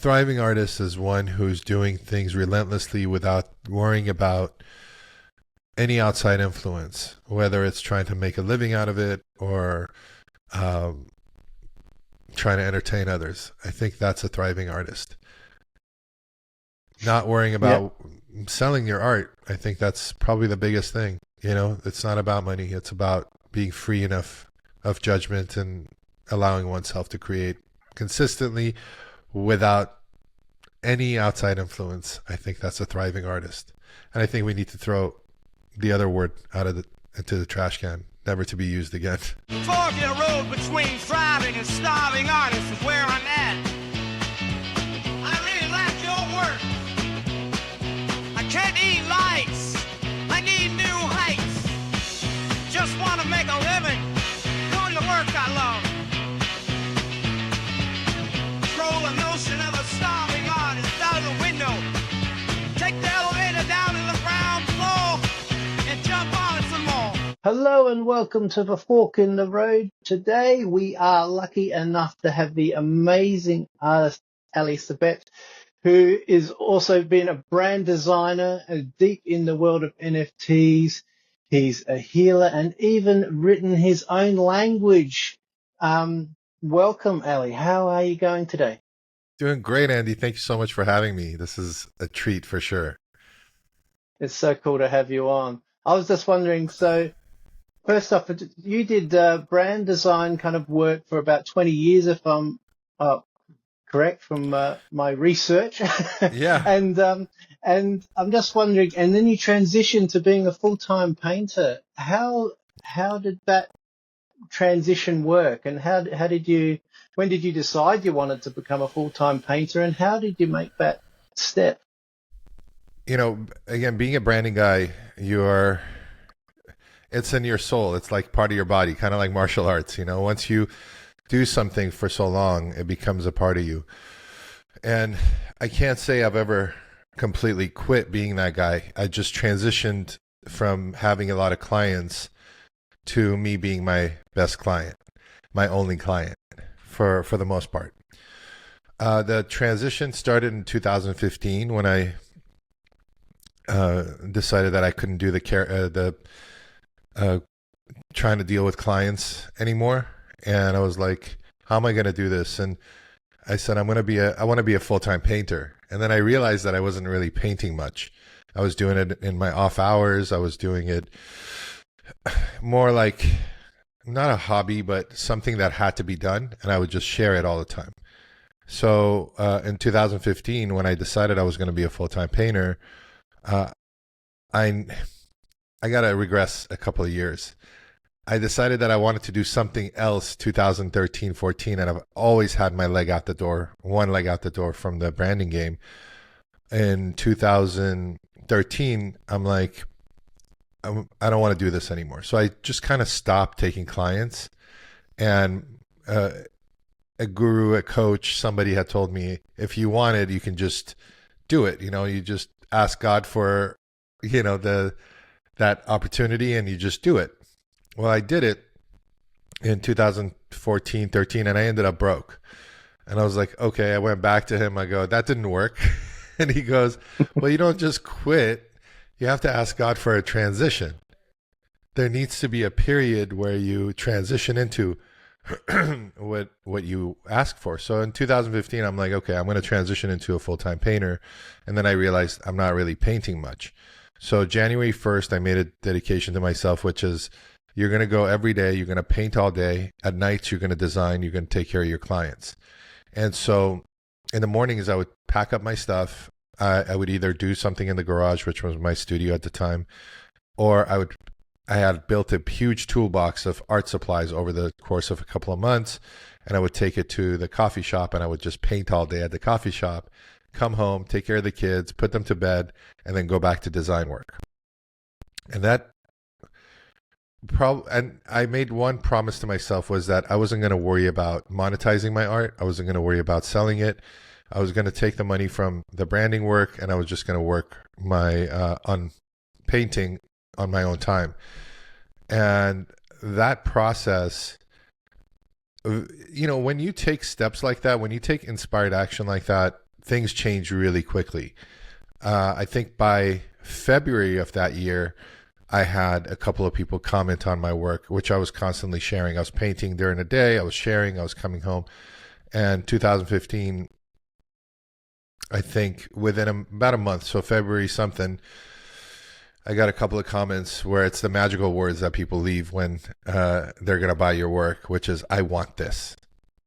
thriving artist is one who's doing things relentlessly without worrying about any outside influence, whether it's trying to make a living out of it or um, trying to entertain others. I think that's a thriving artist. Not worrying Yeah. about selling your art. I think that's probably the biggest thing. You know, it's not about money. It's about being free enough of judgment and allowing oneself to create consistently without any outside influence. I think that's a thriving artist. And I think we need to throw the other word into the trash can, never to be used again. Fork in the road between thriving and starving artists is where I'm at. I really like your work. I can't eat lights. I need new heights. Just want to make a living doing the work I love. Throw the notion of a starving artist out of the window. Take the elevator down to the ground floor and jump on it some more. Hello and welcome to the Fork in the Road. Today we are lucky enough to have the amazing artist Ali Sabet, who is also been a brand designer deep in the world of NFTs. He's a healer and even written his own language. Welcome, Ali. How are you going today? Doing great, Andy. Thank you so much for having me. This is a treat for sure. It's so cool to have you on. I was just wondering, so first off, you did brand design kind of work for about 20 years, if I'm correct from my research. Yeah. And I'm just wondering, and then you transitioned to being a full-time painter. How did that transition work, and how did you when did you decide you wanted to become a full-time painter, and how did you make that step? You know, again, being a branding guy, it's in your soul. It's like part of your body, kind of like martial arts. You know, once you do something for so long, it becomes a part of you. And I can't say I've ever completely quit being that guy. I just transitioned from having a lot of clients to me being my best client, my only client for the most part. The transition started in 2015 when I decided that I couldn't do the trying to deal with clients anymore, and I was like, "How am I going to do this?" And I said, I want to be a full-time painter." And then I realized that I wasn't really painting much. I was doing it in my off hours. I was doing it more like not a hobby, but something that had to be done, and I would just share it all the time. So in 2015, when I decided I was going to be a full-time painter, uh, I I got to regress a couple of years. I decided that I wanted to do something else 2013, 14, and I've always had my leg out the door, one leg out the door from the branding game. In 2013, I'm like, I don't want to do this anymore. So I just kind of stopped taking clients. And a guru, a coach, somebody had told me, if you wanted, you can just do it. You know, you just ask God for, that opportunity, and you just do it. Well, I did it in 2014, 13, and I ended up broke. And I was like, okay, I went back to him. I go, that didn't work. And he goes, well, you don't just quit. You have to ask God for a transition. There needs to be a period where you transition into what you ask for. So in 2015, I'm like, okay, I'm going to transition into a full-time painter. And then I realized I'm not really painting much. So January 1st, I made a dedication to myself, which is you're going to go every day. You're going to paint all day. At nights, you're going to design. You're going to take care of your clients. And so in the mornings, I would pack up my stuff. I would either do something in the garage, which was my studio at the time, or I had built a huge toolbox of art supplies over the course of a couple of months, and I would take it to the coffee shop, and I would just paint all day at the coffee shop, come home, take care of the kids, put them to bed, and then go back to design work. And and I made one promise to myself, was that I wasn't going to worry about monetizing my art. I wasn't going to worry about selling it. I was going to take the money from the branding work, and I was just going to work my on painting on my own time. And that process, when you take steps like that, when you take inspired action like that, things changed really quickly. I think by February of that year, I had a couple of people comment on my work, which I was constantly sharing. I was painting during the day, I was sharing, I was coming home. And 2015, I think within about a month, so February something, I got a couple of comments where it's the magical words that people leave when they're going to buy your work, which is, I want this.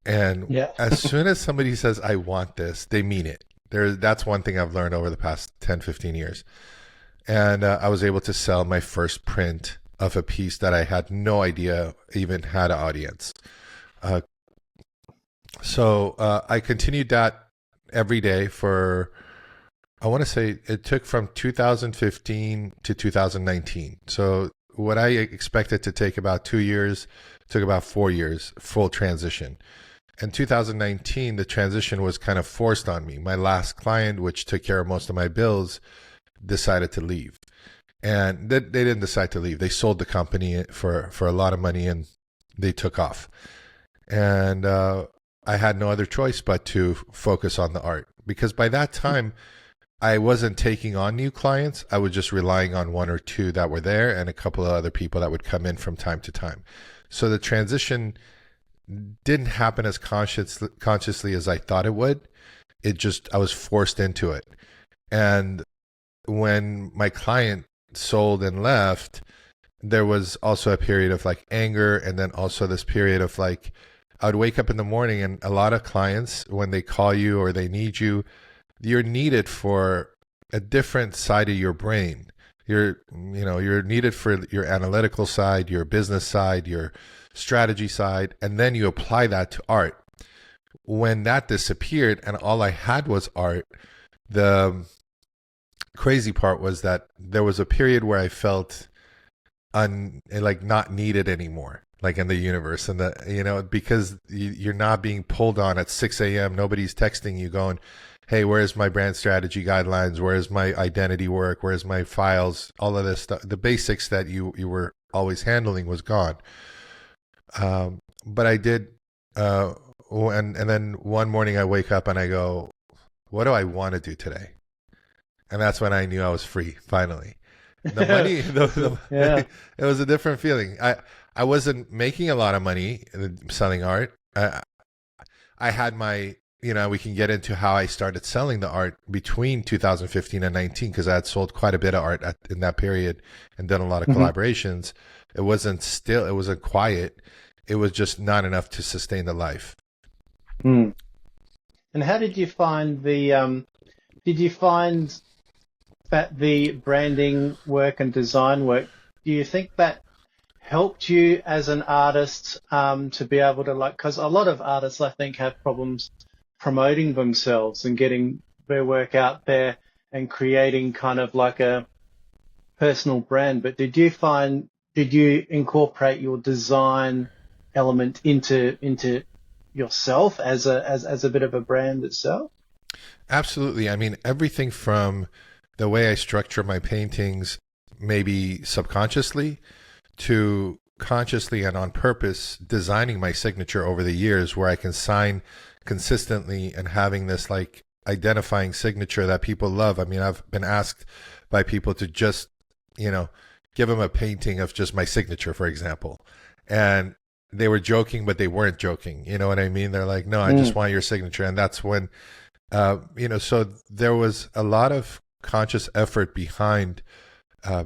And Yeah. as soon as somebody says, I want this, they mean it. That's one thing I've learned over the past 10, 15 years. And I was able to sell my first print of a piece that I had no idea even had an audience. So I continued that every day for, I want to say it took from 2015 to 2019. So what I expected to take about 2 years took about 4 years, full transition. In 2019, the transition was kind of forced on me. My last client, which took care of most of my bills, decided to leave. And they didn't decide to leave. They sold the company for a lot of money and they took off. And I had no other choice but to focus on the art. Because by that time, I wasn't taking on new clients. I was just relying on one or two that were there and a couple of other people that would come in from time to time. So the transition didn't happen as consciously as I thought it would. I was forced into it. And when my client sold and left, there was also a period of like anger, and then also this period of like, I would wake up in the morning, and a lot of clients, when they call you or they need you, you're needed for a different side of your brain. You're needed for your analytical side, your business side, your strategy side, and then you apply that to art. When that disappeared and all I had was art, the crazy part was that there was a period where I felt not needed anymore, like in the universe, and because you're not being pulled on at 6 a.m. Nobody's texting you going, hey, where's my brand strategy guidelines? Where's my identity work? Where's my files? All of this stuff, the basics that you were always handling was gone. But I did, and then one morning I wake up and I go, what do I want to do today? And that's when I knew I was free, finally. The money, Yeah. it was a different feeling. I wasn't making a lot of money selling art. I had my, we can get into how I started selling the art between 2015 and 19, because I had sold quite a bit of art in that period and done a lot of collaborations. It wasn't quiet. It was just not enough to sustain the life. And how did you find that the branding work and design work, do you think that helped you as an artist to be able to, because a lot of artists, I think, have problems promoting themselves and getting their work out there and creating kind of like a personal brand. But did you incorporate your design element into yourself as a bit of a brand itself? Absolutely. I mean, everything from the way I structure my paintings, maybe subconsciously, to consciously and on purpose designing my signature over the years, where I can sign consistently and having this like identifying signature that people love. I mean, I've been asked by people to just, give them a painting of just my signature, for example. And they were joking, but they weren't joking. You know what I mean? They're like, no, I just want your signature. And that's when, so there was a lot of conscious effort behind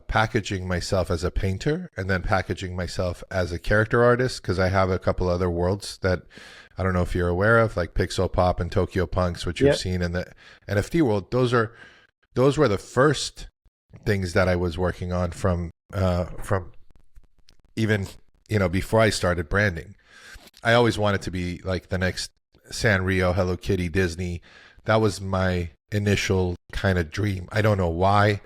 packaging myself as a painter and then packaging myself as a character artist, because I have a couple other worlds that I don't know if you're aware of, like Pixel Pop and Tokyo Punks, which you've seen in the NFT world. Those were the first things that I was working on from even before I started branding. I always wanted to be like the next Sanrio, Hello Kitty, Disney. That was my initial kind of dream. I don't know why,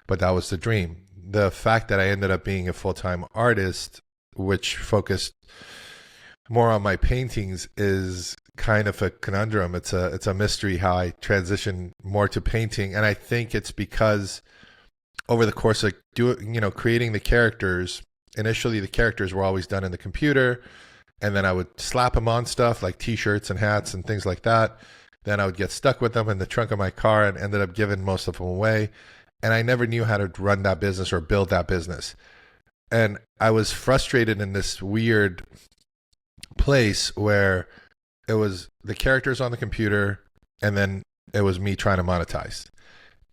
but that was the dream. The fact that I ended up being a full-time artist, which focused more on my paintings, is kind of a conundrum. It's a mystery how I transitioned more to painting, and I think it's because over the course of creating the characters, initially the characters were always done in the computer, and then I would slap them on stuff like t-shirts and hats and things like that. Then I would get stuck with them in the trunk of my car and ended up giving most of them away. And I never knew how to run that business or build that business. And I was frustrated in this weird place where it was the characters on the computer and then it was me trying to monetize.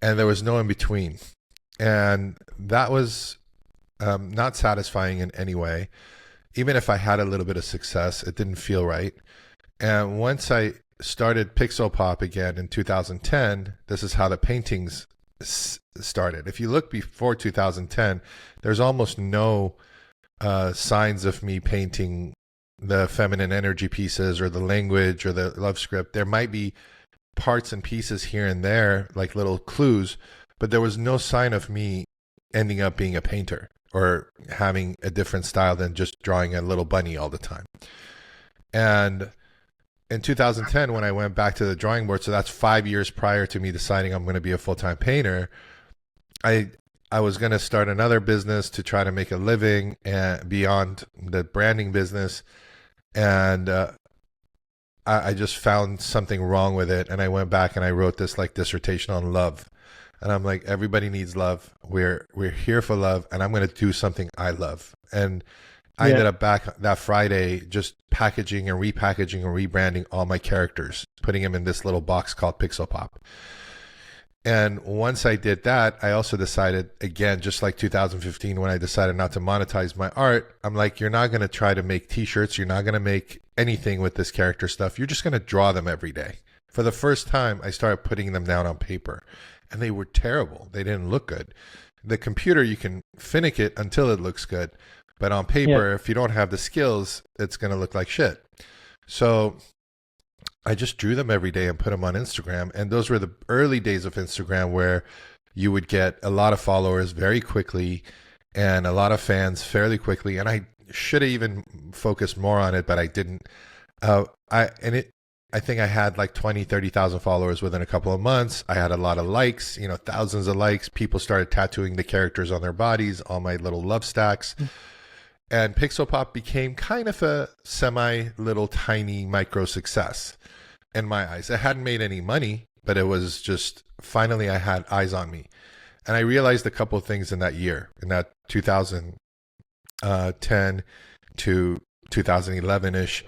And there was no in between. And that was not satisfying in any way. Even if I had a little bit of success, it didn't feel right. And once I started Pixel Pop again in 2010, this is how the paintings started. If you look before 2010, there's almost no signs of me painting the feminine energy pieces or the language or the love script. There might be parts and pieces here and there, like little clues, but there was no sign of me ending up being a painter or having a different style than just drawing a little bunny all the time. And in 2010, when I went back to the drawing board, so that's 5 years prior to me deciding I'm going to be a full-time painter, I was going to start another business to try to make a living and beyond the branding business. And I just found something wrong with it. And I went back and I wrote this like dissertation on love. And I'm like, everybody needs love. We're here for love. And I'm going to do something I love. And I ended up back that Friday just packaging and repackaging and rebranding all my characters, putting them in this little box called Pixel Pop. And once I did that, I also decided, again, just like 2015, when I decided not to monetize my art, I'm like, you're not going to try to make t-shirts. You're not going to make anything with this character stuff. You're just going to draw them every day. For the first time, I started putting them down on paper, and they were terrible. They didn't look good. The computer, you can finick it until it looks good. But on paper, if you don't have the skills, it's going to look like shit. So I just drew them every day and put them on Instagram. And those were the early days of Instagram where you would get a lot of followers very quickly and a lot of fans fairly quickly. And I should have even focused more on it, but I didn't. I think I had like 20, 30,000 followers within a couple of months. I had a lot of likes, thousands of likes. People started tattooing the characters on their bodies, all my little love stacks. And Pixel Pop became kind of a little tiny micro success in my eyes. It hadn't made any money, but it was just, finally I had eyes on me. And I realized a couple of things in that year, in that 2010 to 2011-ish.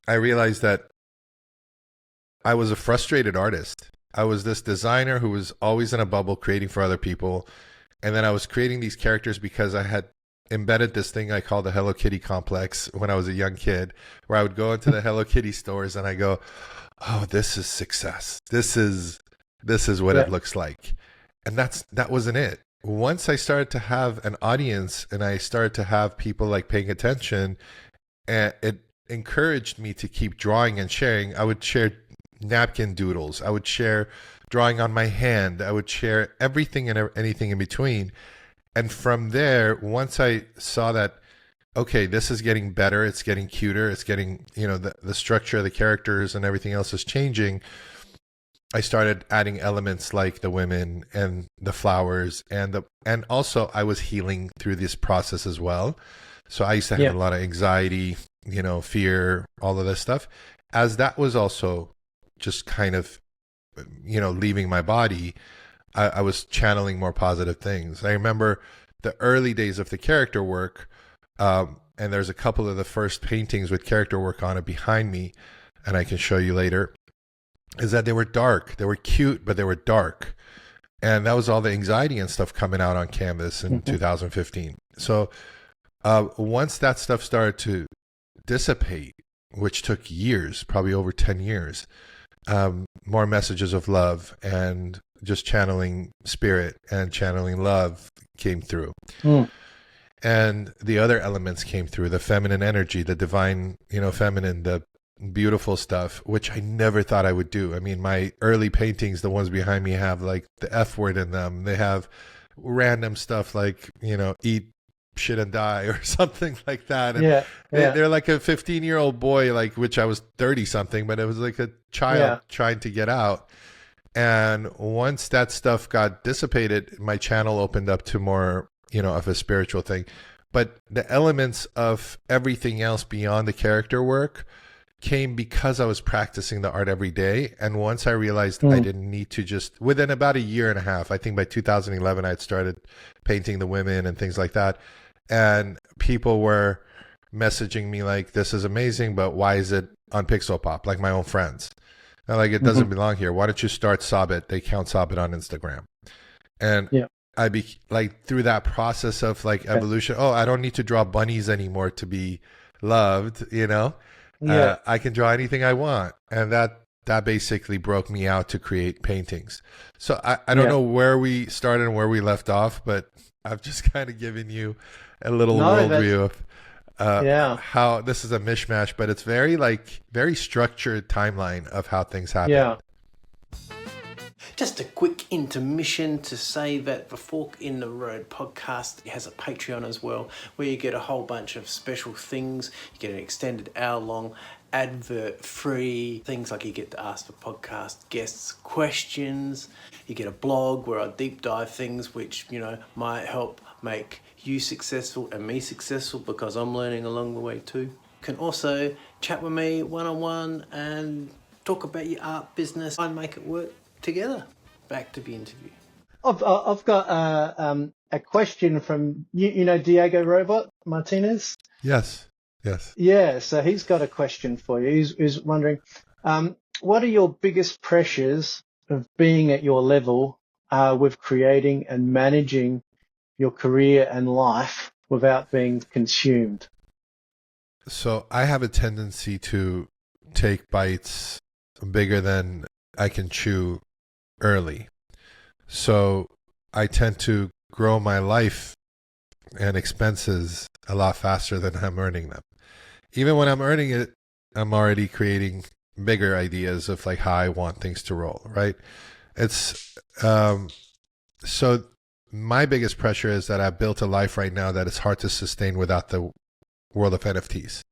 I realized that I was a frustrated artist. I was this designer who was always in a bubble creating for other people. And then I was creating these characters because I had embedded this thing I call the Hello Kitty complex when I was a young kid, where I would go into the Hello Kitty stores and I go, oh, this is success. This is what it looks like. And that wasn't it. Once I started to have an audience and I started to have people like paying attention, and it encouraged me to keep drawing and sharing. I would share napkin doodles. I would share drawing on my hand. I would share everything and anything in between. And from there, once I saw that, okay, this is getting better, it's getting cuter, it's getting, the structure of the characters and everything else is changing, I started adding elements like the women and the flowers and also I was healing through this process as well. So I used to have a lot of anxiety, fear, all of this stuff. As that was also just kind of, leaving my body, I was channeling more positive things. I remember the early days of the character work, and there's a couple of the first paintings with character work on it behind me, and I can show you later, is that they were dark. They were cute, but they were dark. And that was all the anxiety and stuff coming out on canvas in 2015. So once that stuff started to dissipate, which took years, probably over 10 years, more messages of love and just channeling spirit and channeling love came through. And the other elements came through, the feminine energy, the divine, feminine, the beautiful stuff, which I never thought I would do. I mean, my early paintings, the ones behind me, have like the F word in them. They have random stuff like, eat shit and die or something like that. And they're like a 15-year-old boy, like, which I was 30 something, but it was like a child trying to get out. And once that stuff got dissipated, my channel opened up to more, of a spiritual thing. But the elements of everything else beyond the character work came because I was practicing the art every day. And once I realized I didn't need to just, within about a year and a half, I think by 2011, I had started painting the women and things like that. And people were messaging me like, this is amazing, but why is it on Pixel Pop? Like my own friends. And like, it doesn't belong here. Why don't you start Sabet? They count Sabet on Instagram. And I be like, through that process of like evolution, oh, I don't need to draw bunnies anymore to be loved, you know? I can draw anything I want. And that basically broke me out to create paintings. So I don't know where we started and where we left off, but I've just kind of given you a little worldview of how this is a mishmash, but it's very structured timeline of how things happen. Yeah. Just a quick intermission to say that the Fork in the Road podcast has a Patreon as well, where you get a whole bunch of special things. You get an extended hour-long advert-free things, like you get to ask the podcast guests questions. You get a blog where I deep dive things which, you know, might help make you successful and me successful, because I'm learning along the way too. You can also chat with me one-on-one and talk about your art business and make it work together. Back to the interview. I've got a question from you know Diego Robot Martinez. Yes. Yeah, so he's got a question for you. He's wondering, what are your biggest pressures of being at your level with creating and managing your career and life without being consumed? So I have a tendency to take bites bigger than I can chew early. So I tend to grow my life and expenses a lot faster than I'm earning them. Even when I'm earning it, I'm already creating bigger ideas of like how I want things to roll, right? It's so my biggest pressure is that I've built a life right now that is hard to sustain without the world of NFTs,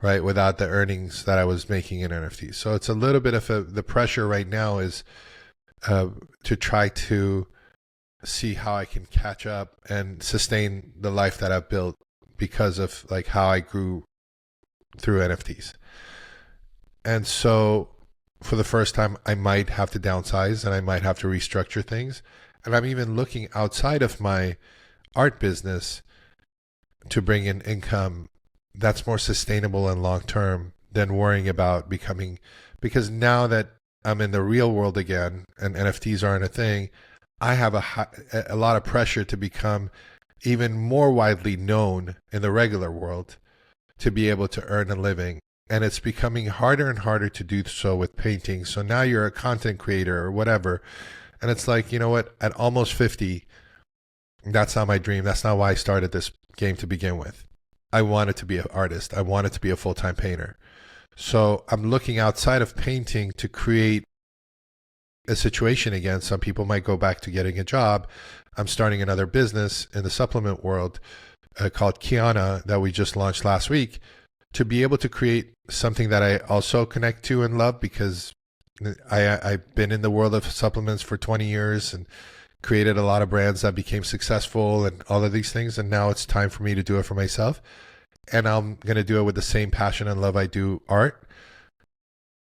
right? Without the earnings that I was making in NFTs. So it's a little bit of the pressure right now is to try to see how I can catch up and sustain the life that I've built because of like how I grew through NFTs. And so for the first time, I might have to downsize and I might have to restructure things. And I'm even looking outside of my art business to bring in income that's more sustainable and long-term than worrying about becoming, because now that I'm in the real world again and NFTs aren't a thing, I have a lot of pressure to become even more widely known in the regular world to be able to earn a living. And it's becoming harder and harder to do so with painting. So now you're a content creator or whatever. And it's like, you know what, at almost 50, that's not my dream. That's not why I started this game to begin with. I wanted to be an artist. I wanted to be a full-time painter. So I'm looking outside of painting to create a situation again. Some people might go back to getting a job. I'm starting another business in the supplement world called Kiana that we just launched last week, to be able to create something that I also connect to and love, because I've been in the world of supplements for 20 years and created a lot of brands that became successful and all of these things. And now it's time for me to do it for myself. And I'm going to do it with the same passion and love I do art.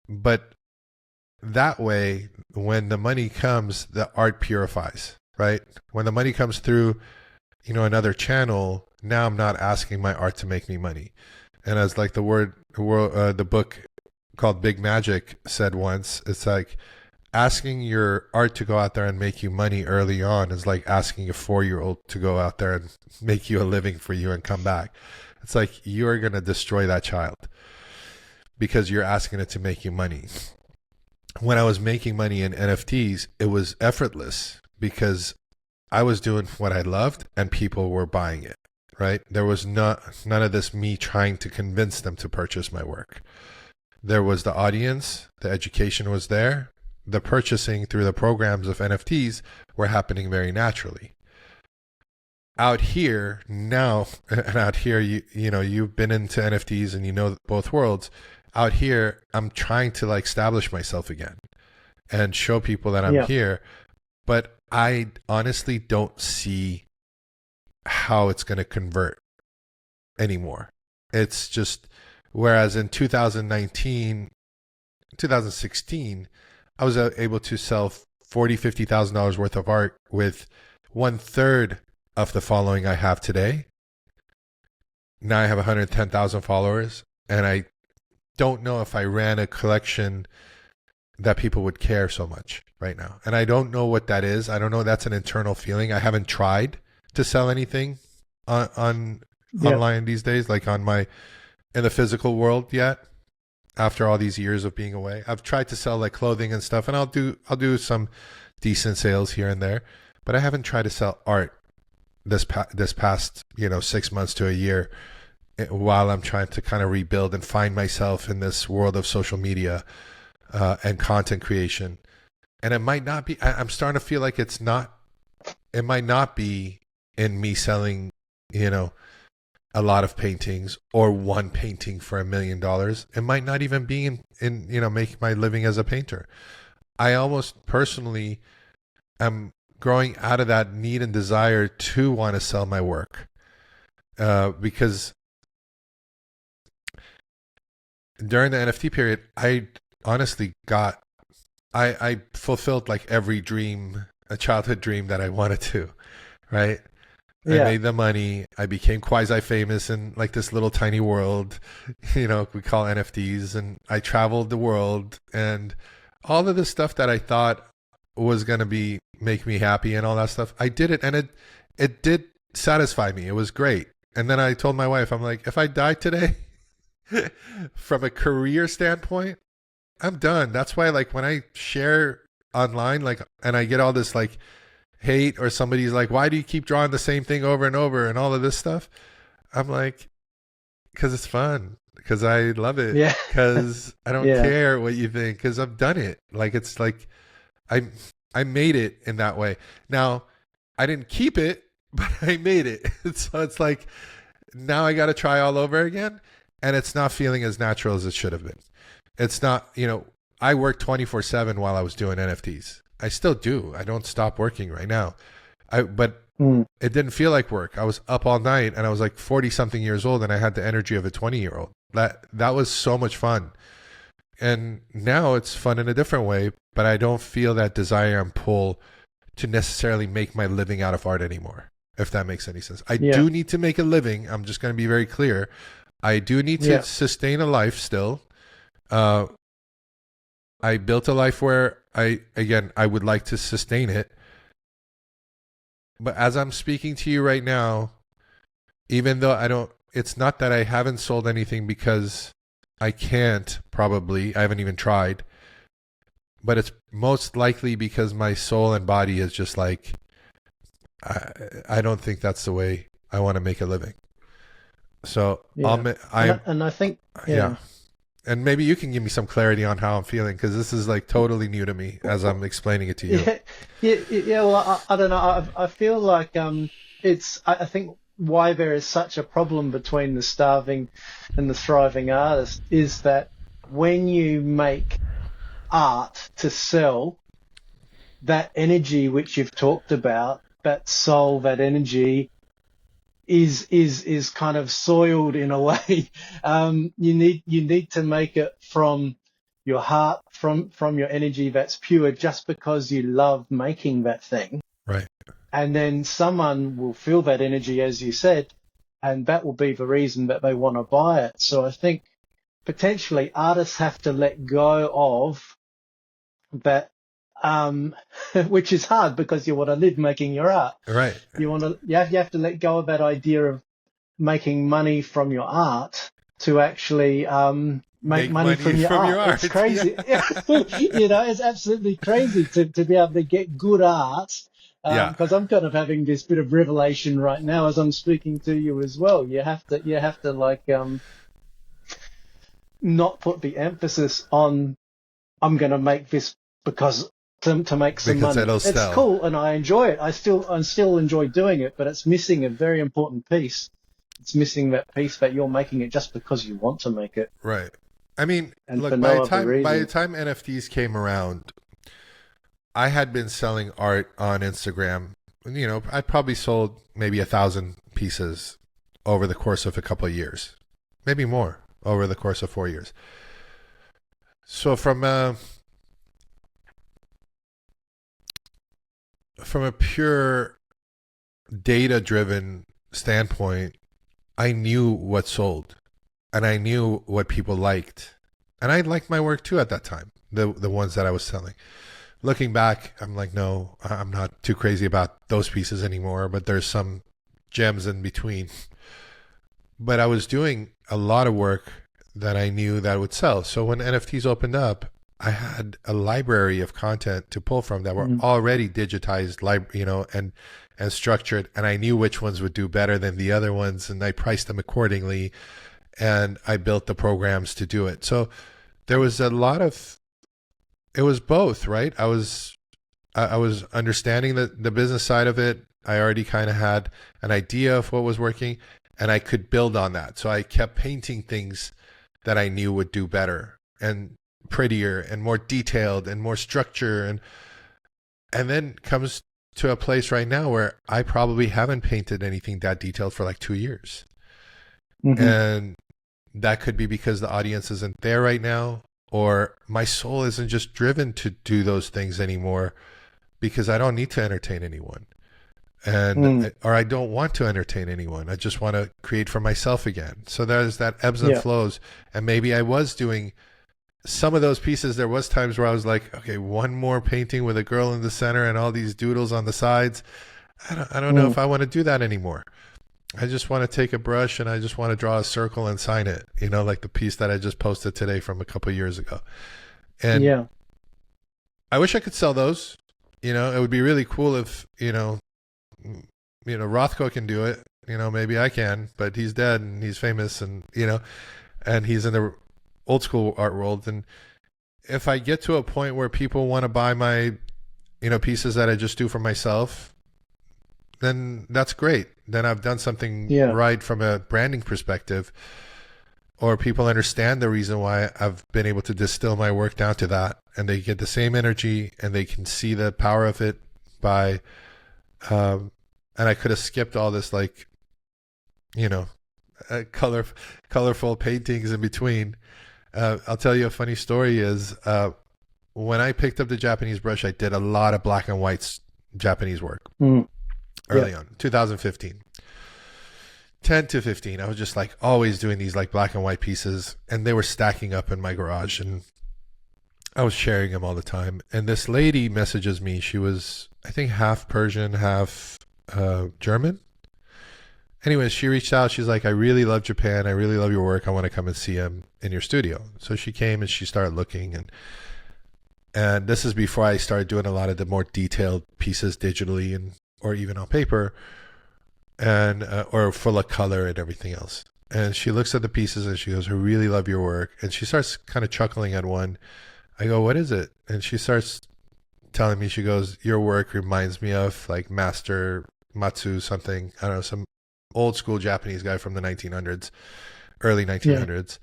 But that way, when the money comes, the art purifies, right? When the money comes through, you know, another channel, now I'm not asking my art to make me money. And as like the book called Big Magic said once, it's like asking your art to go out there and make you money early on is like asking a 4-year-old to go out there and make you a living for you and come back. It's like you're going to destroy that child because you're asking it to make you money. When I was making money in NFTs, it was effortless because I was doing what I loved and people were buying it, right? There was none of this me trying to convince them to purchase my work. There was the audience, the education was there, the purchasing through the programs of NFTs were happening very naturally. Out here now, and out here, you know, you've been into NFTs and you know both worlds. Out here, I'm trying to like establish myself again and show people that I'm here. But I honestly don't see how it's going to convert anymore. It's just Whereas in 2016, I was able to sell $50,000 worth of art with 1/3 of the following I have today. Now I have 110,000 followers, and I don't know if I ran a collection that people would care so much right now. And I don't know what that is. I don't know. That's an internal feeling. I haven't tried to sell anything on online these days, like in the physical world yet. After all these years of being away, I've tried to sell like clothing and stuff, and I'll do some decent sales here and there, but I haven't tried to sell art this past 6 months to a year, while I'm trying to kind of rebuild and find myself in this world of social media and content creation. And it might not be. I'm starting to feel like it might not be in me selling, a lot of paintings or one painting for $1 million. It might not even be in making my living as a painter. I almost personally am growing out of that need and desire to want to sell my work, because during the NFT period, I honestly I fulfilled like every dream, a childhood dream that I wanted to, right? I made the money. I became quasi-famous in like this little tiny world, we call NFTs. And I traveled the world, and all of the stuff that I thought was going to make me happy and all that stuff, I did it. And it did satisfy me. It was great. And then I told my wife, I'm like, if I die today, from a career standpoint, I'm done. That's why, like, when I share online, like, and I get all this like hate, or somebody's like, why do you keep drawing the same thing over and over and all of this stuff? I'm like, because it's fun, because I love it, because I don't care what you think, because I've done it. Like, it's like I made it in that way. Now, I didn't keep it, but I made it. So it's like, now I got to try all over again, and it's not feeling as natural as it should have been. It's not, I worked 24/7 while I was doing NFTs. I still do. I don't stop working right now. But it didn't feel like work. I was up all night, and I was like 40 something years old, and I had the energy of a 20-year-old. That was so much fun. And now it's fun in a different way, but I don't feel that desire and pull to necessarily make my living out of art anymore, if that makes any sense. I do need to make a living. I'm just going to be very clear. I do need to sustain a life still. I built a life where I would like to sustain it. But as I'm speaking to you right now, even though it's not that I haven't sold anything because I can't, probably. I haven't even tried. But it's most likely because my soul and body is just like, I don't think that's the way I want to make a living. So I think, and maybe you can give me some clarity on how I'm feeling, because this is like totally new to me as I'm explaining it to you. Well, I don't know. I feel like I think why there is such a problem between the starving and the thriving artist is that when you make art to sell, that energy which you've talked about, that soul, that energy is kind of soiled in a way. You need to make it from your heart, from your energy that's pure, just because you love making that thing. Right. And then someone will feel that energy, as you said, and that will be the reason that they want to buy it. So I think potentially artists have to let go of that, which is hard because you want to live making your art. Right. You have to let go of that idea of making money from your art to actually make money from your art. It's crazy. It's absolutely crazy to be able to get good art. Because I'm kind of having this bit of revelation right now as I'm speaking to you as well. You have to like not put the emphasis on I'm going to make this because to make some money. It's cool and I enjoy it. I still enjoy doing it, but it's missing a very important piece. It's missing that piece that you're making it just because you want to make it. Right. I mean, and look, by the time NFTs came around, I had been selling art on Instagram. I probably sold maybe 1,000 pieces over the course of a couple of years, maybe more. over the course of 4 years. So from a pure data-driven standpoint, I knew what sold, and I knew what people liked, and I liked my work too at that time. The ones that I was selling. Looking back, I'm like, no, I'm not too crazy about those pieces anymore. But there's some gems in between. But I was doing a lot of work that I knew that would sell. So when NFTs opened up, I had a library of content to pull from that were already digitized, and structured, and I knew which ones would do better than the other ones, and I priced them accordingly, and I built the programs to do it. So there was a lot of, it was both, right? I was understanding the business side of it. I already kind of had an idea of what was working, and I could build on that. So I kept painting things that I knew would do better and prettier and more detailed and more structure, and then comes to a place right now where I probably haven't painted anything that detailed for like 2 years. And that could be because the audience isn't there right now, or my soul isn't just driven to do those things anymore because I don't need to entertain anyone, or I don't want to entertain anyone. I just want to create for myself again. So there's that ebbs and flows. And maybe I was doing some of those pieces. There was times where I was like, okay, one more painting with a girl in the center and all these doodles on the sides. I don't know if I want to do that anymore. I just want to take a brush and I just want to draw a circle and sign it, like the piece that I just posted today from a couple of years ago. And I wish I could sell those. It would be really cool if, Rothko can do it. Maybe I can, but he's dead and he's famous, and, and he's in the old school art world. And if I get to a point where people want to buy my, pieces that I just do for myself, then that's great. Then I've done something right from a branding perspective, or people understand the reason why I've been able to distill my work down to that, and they get the same energy and they can see the power of it by, and I could have skipped all this, colorful paintings in between. I'll tell you a funny story is, when I picked up the Japanese brush, I did a lot of black and white Japanese work. Early on, 2015, 10 to 15, I was just like always doing these like black and white pieces, and they were stacking up in my garage, and I was sharing them all the time. And this lady messages me. She was, I think, half Persian, half German. Anyways, she reached out. She's like, I really love Japan. I really love your work. I want to come and see him in your studio. So she came and she started looking, and this is before I started doing a lot of the more detailed pieces digitally or even on paper, and or full of color and everything else. And she looks at the pieces and she goes, I really love your work. And she starts kind of chuckling at one. I go, what is it? And she starts telling me, she goes, your work reminds me of like Master Matsu something. I don't know, some old school Japanese guy from the 1900s, early 1900s.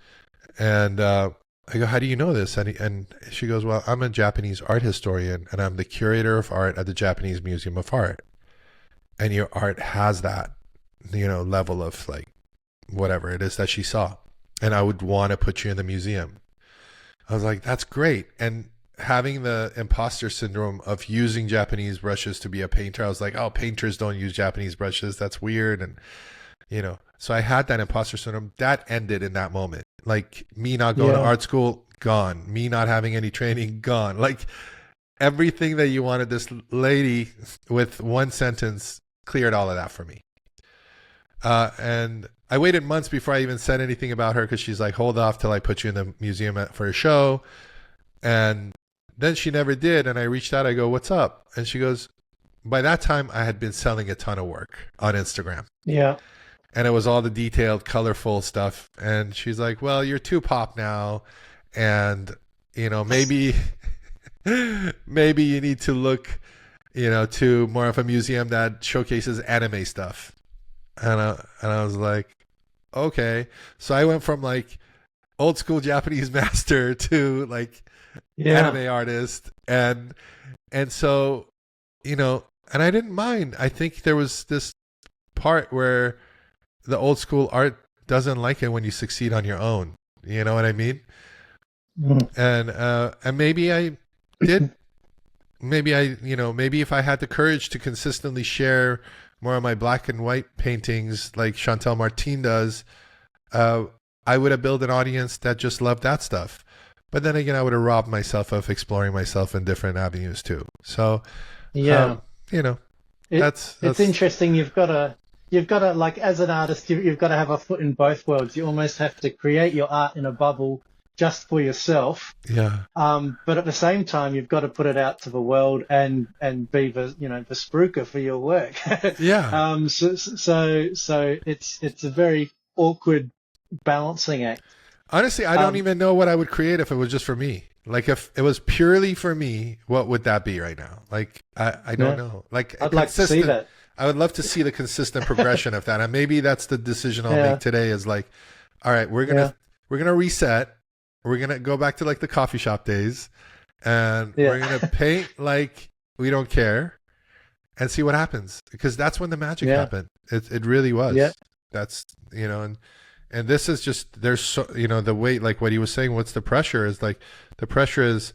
And I go, how do you know this? And she goes, well, I'm a Japanese art historian, and I'm the curator of art at the Japanese Museum of Art. And your art has that, level of like whatever it is that she saw. And I would want to put you in the museum. I was like, that's great. And having the imposter syndrome of using Japanese brushes to be a painter, I was like, oh, painters don't use Japanese brushes. That's weird. And, so I had that imposter syndrome. That ended in that moment. Like me not going to art school, gone. Me not having any training, gone. Like everything that you wanted, this lady with one sentence cleared all of that for me. And I waited months before I even said anything about her, because she's like, hold off till I put you in the museum for a show. And then she never did. And I reached out. I go, what's up? And she goes, by that time, I had been selling a ton of work on Instagram. Yeah. And it was all the detailed, colorful stuff. And she's like, well, you're too pop now. And, maybe maybe you need to look, to more of a museum that showcases anime stuff. And I was like, okay. So I went from like old school Japanese master to like anime artist. And so, and I didn't mind. I think there was this part where the old school art doesn't like it when you succeed on your own. You know what I mean? Mm. And maybe I did. Maybe maybe if I had the courage to consistently share more of my black and white paintings like Chantal Martin does, uh, I would have built an audience that just loved that stuff. But then again, I would have robbed myself of exploring myself in different avenues too. So, Yeah. you know, It it's that's interesting. You've got to like as an artist, you've got to have a foot in both worlds. You almost have to create your art in a bubble just for yourself. yeah, But at the same time, you've got to put it out to the world and be the spruiker for your work. yeah. So it's a very awkward balancing act. Honestly, I don't Um, even know what I would create if it was just for me. Like if it was purely for me, what would that be right now? Like I don't yeah, know. Like a I'd like to see consistent. that. I would love to see the consistent progression of that, and maybe that's the decision I'll make Yeah, today. Is like, all right, yeah, we're gonna reset. We're gonna go back to like the coffee shop days, and we're gonna yeah, paint like we don't care, and see what happens. Because that's when the magic yeah, happened. It really yeah, was. That's and this is just there's so the weight, like what he was saying. What's the pressure? Is like the pressure is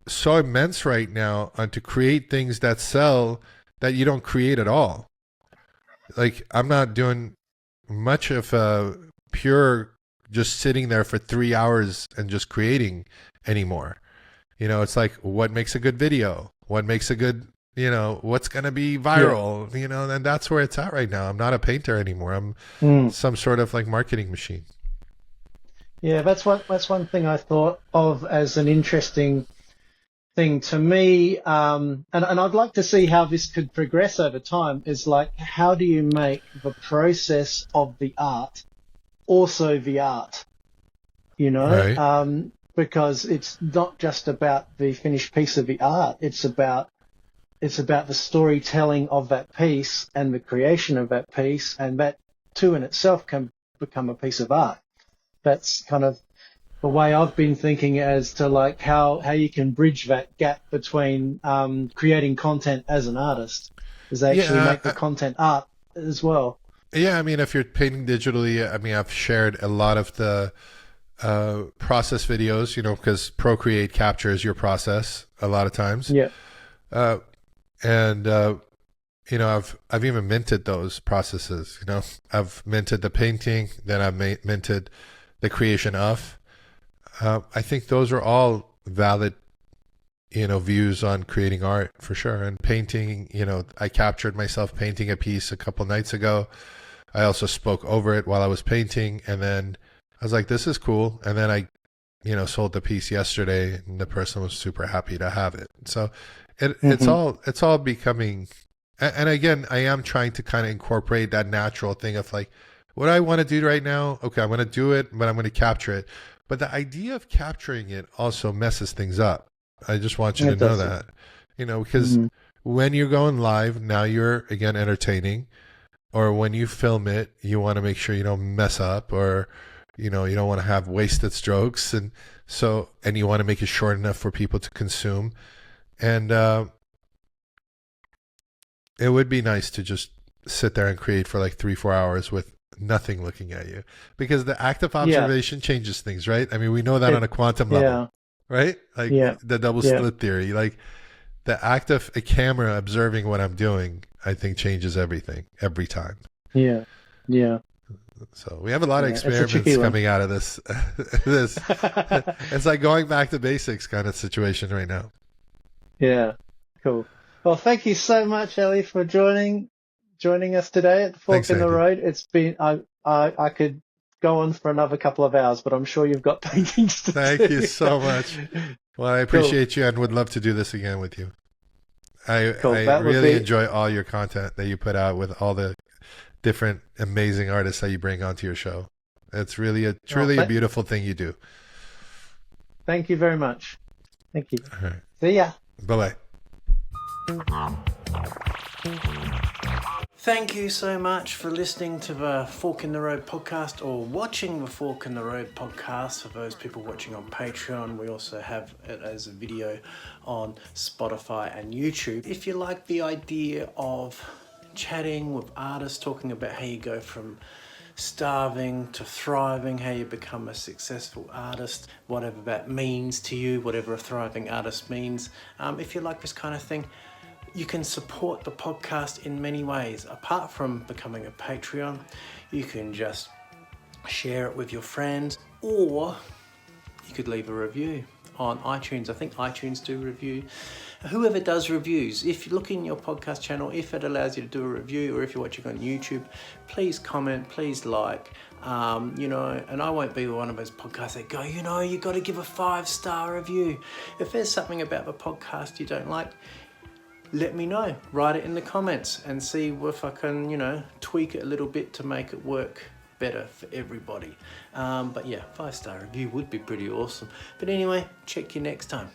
so immense right now on to create things that sell that you don't create at all. Like I'm not doing much of a pure just sitting there for 3 hours and just creating anymore. It's like what makes a good video, what makes a good what's going to be yeah. viral, and that's where it's at right now. I'm not a painter anymore. I'm Mm. some sort of like marketing machine. Yeah, that's one thing I thought of as an interesting thing to me, and I'd like to see how this could progress over time. Is like, how do you make the process of the art also the art? Right. Because it's not just about the finished piece of the art. It's about the storytelling of that piece and the creation of that piece, and that too in itself can become a piece of art. That's kind of the way I've been thinking as to like how you can bridge that gap between creating content as an artist, is they actually Yeah. make the content art as well. Yeah. I mean, if you're painting digitally, I mean, I've shared a lot of the process videos, because Procreate captures your process a lot of times. Yeah. Uh, and I've even minted those processes. I've minted the painting, then I've minted the creation of. I think those are all valid, views on creating art for sure. And painting, I captured myself painting a piece a couple nights ago. I also spoke over it while I was painting, and then I was like, "This is cool." And then I, sold the piece yesterday, and the person was super happy to have it. So it's Hmm. all becoming. And again, I am trying to kind of incorporate that natural thing of like, what I want to do right now. Okay, I'm going to do it, but I'm going to capture it. But the idea of capturing it also messes things up. I just want you to It know does. that, because Hmm. when you're going live, now you're again entertaining, or when you film it, you want to make sure you don't mess up, or you don't want to have wasted strokes, and you want to make it short enough for people to consume. And it would be nice to just sit there and create for like 3-4 hours with nothing looking at you, because the act of Yeah. observation changes things, right? I mean, we know that on It. a quantum level, Yeah. right? Like Yeah. the double Yeah. slit theory, like the act of a camera observing what I'm doing, I think changes everything every time. Yeah. Yeah. So we have a lot of Yeah. It's a experiments tricky one. coming out of this. this it's like going back to basics kind of situation right now. Yeah. Cool. Well, thank you so much, Ellie, for joining us today at the Fork Thanks, in the Andy. Road. It's been I could go on for another couple of hours, but I'm sure you've got paintings to Thank you do. so much. Well, I Cool. appreciate you and would love to do this again with you. Cool. I That would really be enjoy all your content that you put out with all the different amazing artists that you bring onto your show. It's really well, truly a beautiful thing you do. thank you very much. Thank you. All right. See ya. Bye-bye. Thank you so much for listening to the Fork in the Road podcast, or watching the Fork in the Road podcast. For those people watching on Patreon, we also have it as a video on Spotify and YouTube. If you like the idea of chatting with artists, talking about how you go from starving to thriving, how you become a successful artist, whatever that means to you, whatever a thriving artist means. If you like this kind of thing, you can support the podcast in many ways. Apart from becoming a Patreon, you can just share it with your friends, or you could leave a review on iTunes. I think iTunes do review. Whoever does reviews, if you look in your podcast channel, if it allows you to do a review, or if you're watching on YouTube, please comment, please like, and I won't be one of those podcasts that go, you got to give a 5-star review. If there's something about the podcast you don't like, let me know. Write it in the comments and see if I can, tweak it a little bit to make it work better for everybody. But yeah, 5-star review would be pretty awesome. But anyway, check you next time.